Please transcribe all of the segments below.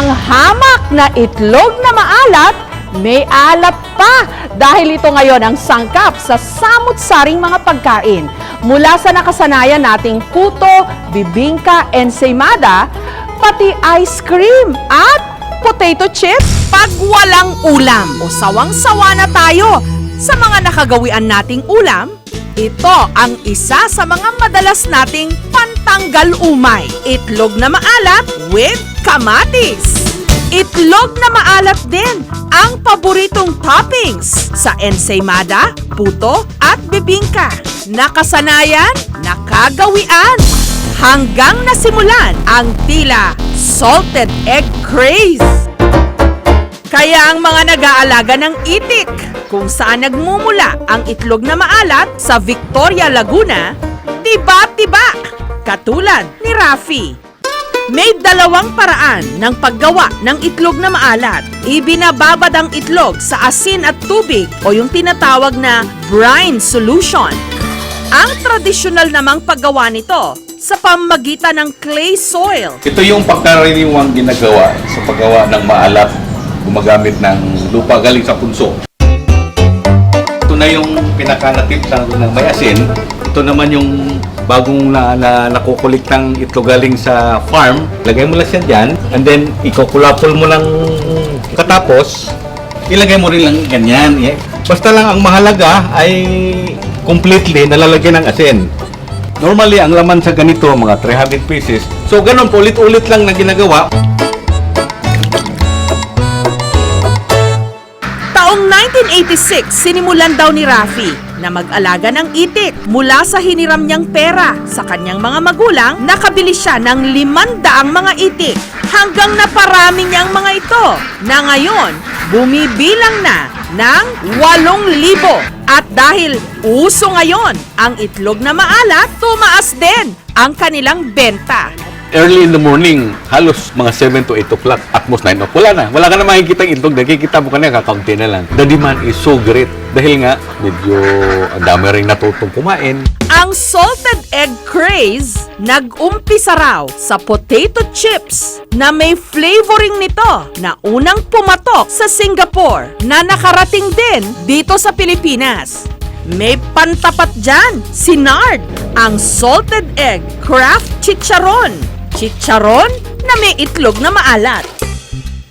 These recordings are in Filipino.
Ang hamak na itlog na maalat, may alat pa dahil ito ngayon ang sangkap sa samut-saring mga pagkain. Mula sa nakasanayan nating puto, bibingka, ensaymada, pati ice cream at potato chips. Pag walang ulam o sawang-sawa na tayo sa mga nakagawian nating ulam, ito ang isa sa mga madalas nating pantanggal umay. Itlog na maalat with kamatis. Itlog na maalat din ang paboritong toppings sa ensaymada, puto at bibingka. Nakasanayan, nakagawian, hanggang nasimulan ang tila salted egg craze. Kaya ang mga nag-aalaga ng itik, kung saan nagmumula ang itlog na maalat sa Victoria, Laguna, tiba-tiba, katulad ni Rafi. May dalawang paraan ng paggawa ng itlog na maalat. Ibinababad ang itlog sa asin at tubig o yung tinatawag na brine solution. Ang tradisyonal namang paggawa nito sa pamamagitan ng clay soil. Ito yung pagkaraniwang ginagawa sa paggawa ng maalat, gumagamit ng lupa galing sa punso. Ito na yung pinaka-native ng may asin. Ito naman yung bagong nakukulik ng itlog galing sa farm. Lagay mo lang siya dyan, and then ikukulapol mo lang katapos, ilagay mo rin lang ganyan. Basta lang ang mahalaga ay completely nalalagyan ng asin. Normally, ang laman sa ganito, mga 300 pieces. So, ganun po, ulit-ulit lang na ginagawa. Taong 1986, sinimulan daw ni Rafi na mag-alaga ng itik mula sa hiniram niyang pera sa kanyang mga magulang. Nakabili siya ng 500 mga itik hanggang naparami niyang mga ito na ngayon bumibilang na ng 8,000. At dahil uso ngayon ang itlog na maalat, tumaas din ang kanilang benta. Early in the morning, halos mga 7 to 8 o'clock, at most 9 o'clock. Wala na. Wala ka na makikita ang itlog. Nakikita mo ka na, kakaunti na lang. The demand is so great. Dahil nga, medyo ang dami rin natutong kumain. Ang salted egg craze nag-umpisa raw sa potato chips na may flavoring nito na unang pumatok sa Singapore na nakarating din dito sa Pilipinas. May pantapat dyan, si Nard, ang salted egg craft chicharon. Chicharon na may itlog na maalat.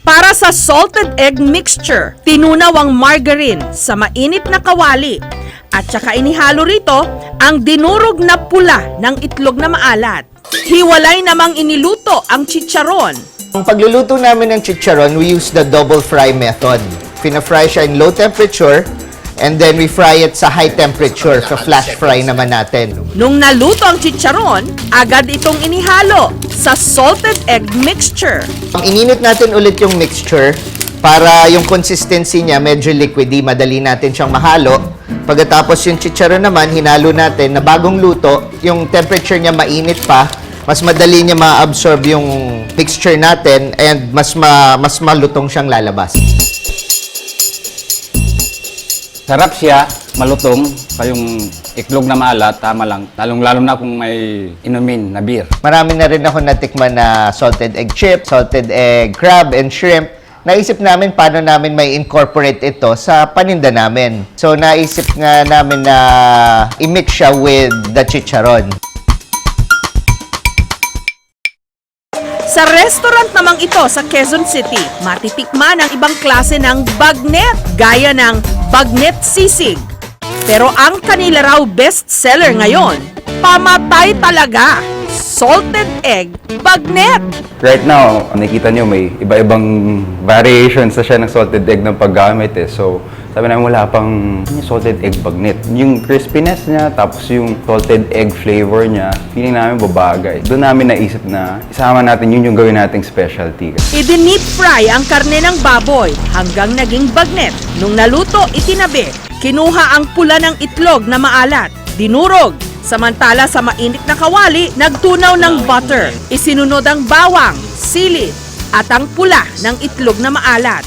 Para sa salted egg mixture, tinunaw ang margarine sa mainit na kawali at saka inihalo rito ang dinurog na pula ng itlog na maalat. Hiwalay namang iniluto ang chicharon. Ang pagluluto namin ng chicharon, we use the double fry method. Pina-fry siya in low temperature and then we fry it sa high temperature. So flash fry naman natin. Nung naluto ang chicharon, agad itong inihalo sa salted egg mixture. Ininit natin ulit yung mixture para yung consistency niya medyo liquidy, madali natin siyang mahalo. Pagkatapos yung chicharon naman, hinalo natin na bagong luto, yung temperature niya mainit pa, mas madali niya ma-absorb yung mixture natin and mas malutong siyang lalabas. Sarap siya, malutong, kayong itlog na maalat, tama lang. Lalong-lalo na kung may inumin na beer. Marami na rin ako natikman na salted egg chip, salted egg crab and shrimp. Naisip namin paano namin may incorporate ito sa paninda namin. So naisip nga namin na i-mix siya with the chicharon. Sa restaurant namang ito sa Quezon City, matitikman ang ibang klase ng bagnet, gaya ng bagnet sisig. Pero ang kanila raw best seller ngayon, pamatay talaga, salted egg bagnet. Right now, nakikita nyo may iba-ibang variations na siya ng salted egg ng paggamit eh. So, sabi namin wala pang salted egg bagnet. Yung crispiness niya, tapos yung salted egg flavor niya, feeling namin babagay. Doon namin naisip na isama natin yun yung gawin nating specialty. I-deep fry ang karne ng baboy hanggang naging bagnet. Nung naluto, itinabi. Kinuha ang pula ng itlog na maalat, dinurog. Samantala sa mainit na kawali, nagtunaw ng butter. Isinunod ang bawang, sili, at ang pula ng itlog na maalat.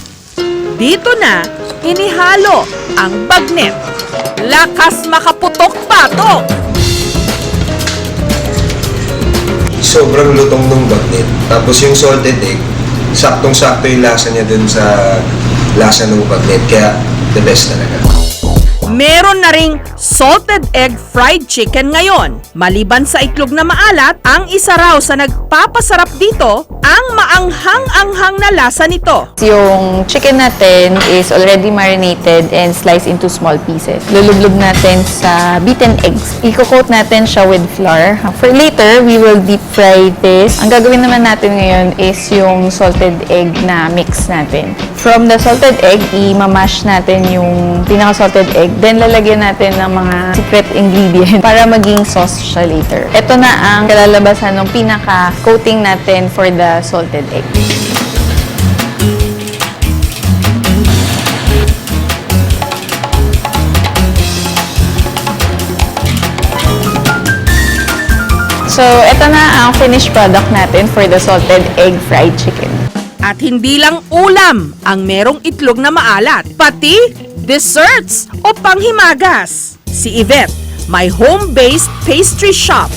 Dito na, inihalo ang bagnet. Lakas makaputok-patok! Sobrang lutong ng bagnet. Tapos yung salted egg, saktong-sakto yung lasa niya dun sa lasa ng bagnet. Kaya the best talaga. Meron na ring salted egg fried chicken ngayon. Maliban sa itlog na maalat, ang isa raw sa nagpapasarap dito, ang maanghang-anghang na lasa nito. Yung chicken natin is already marinated and sliced into small pieces. Lulublog natin sa beaten eggs. Iko-coat natin siya with flour. For later, we will deep fry this. Ang gagawin naman natin ngayon is yung salted egg na mix natin. From the salted egg, i-mash natin yung pinaka-salted egg. Then, lalagyan natin ng mga secret ingredient para maging sauce siya later. Ito na ang kalalabasan ng pinaka-coating natin for the salted egg. So, ito na ang finished product natin for the salted egg fried chicken. At hindi lang ulam ang merong itlog na maalat, pati desserts o panghimagas. Si Yvette, may home-based pastry shop.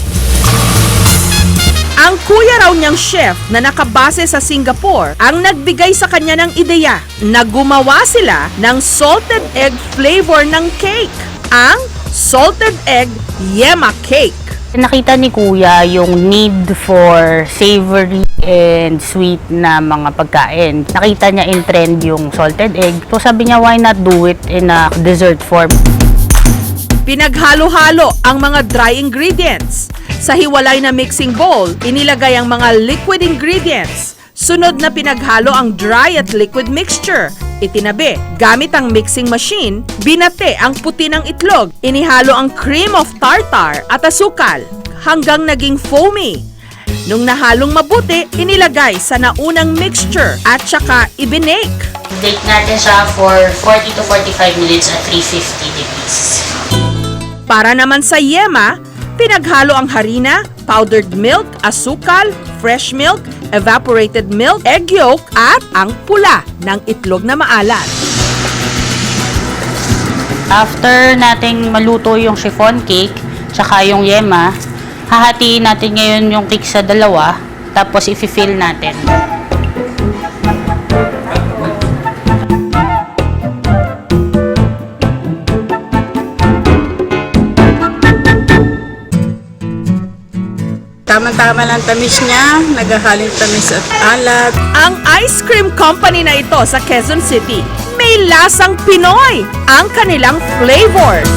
Ang kuya raw niyang chef na nakabase sa Singapore ang nagbigay sa kanya ng ideya na gumawa sila ng salted egg flavor ng cake, ang salted egg yema cake. Nakita ni Kuya yung need for savory and sweet na mga pagkain. Nakita niya in trend yung salted egg. So sabi niya, why not do it in a dessert form? Pinaghalo-halo ang mga dry ingredients. Sa hiwalay na mixing bowl, inilagay ang mga liquid ingredients. Sunod na pinaghalo ang dry at liquid mixture. Itinabi, gamit ang mixing machine, binate ang puti ng itlog, inihalo ang cream of tartar at asukal hanggang naging foamy. Nung nahalong mabuti, inilagay sa naunang mixture at saka ibinake. Bake natin siya for 40 to 45 minutes at 350 degrees. Para naman sa yema, pinaghalo ang harina, powdered milk, asukal, fresh milk, evaporated milk, egg yolk, at ang pula ng itlog na maalat. After nating maluto yung chiffon cake, tsaka yung yema, hahatiin natin ngayon yung cake sa dalawa, tapos i-fill natin. Tama-tama lang tamis niya, naghahaling tamis at alat. Ang ice cream company na ito sa Quezon City, may lasang Pinoy ang kanilang flavors.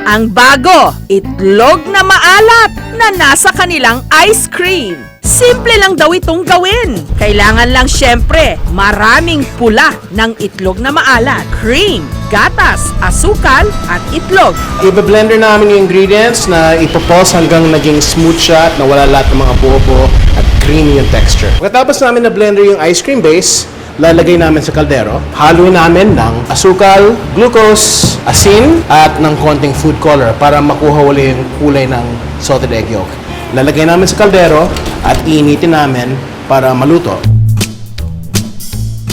Ang bago, itlog na maalat na nasa kanilang ice cream. Simple lang daw itong gawin. Kailangan lang syempre maraming pula ng itlog na maalat, cream, gatas, asukal at itlog. I-blender namin yung ingredients na ipopulse hanggang naging smooth siya at nawala lahat ng mga buo-buo at creamy yung texture. Pagkatapos namin na blender yung ice cream base, lalagay namin sa kaldero. Haluin namin ng asukal, glucose, asin, at ng konting food color para makuha uli yung kulay ng salted egg yolk. Lalagay namin sa kaldero at iinitin namin para maluto.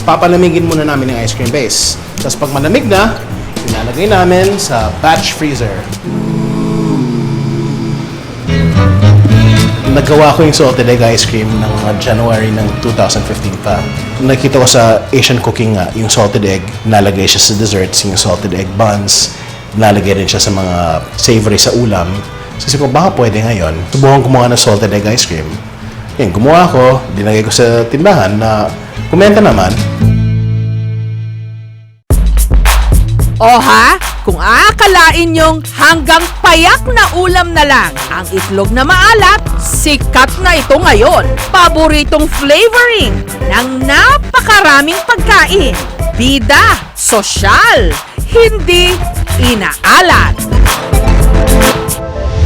Papalamigin muna namin yung ice cream base. Tapos pag malamig na, ilalagay namin sa batch freezer. Nagawa ko yung salted egg ice cream ng January ng 2015 pa. Nakita ko sa Asian cooking nga, yung salted egg, nalagay siya sa desserts, yung salted egg buns, nalagay rin siya sa mga savory sa ulam. Kasi ko, baka pwede ngayon, subukan gumawa ng salted egg ice cream. Yan, gumawa ko, dinagay ko sa tindahan na kumenta naman. O ha? Kung aakalain nyong hanggang payak na ulam na lang ang itlog na maalat, sikat na ito ngayon. Paboritong flavoring ng napakaraming pagkain. Bida, sosyal, hindi inaalat.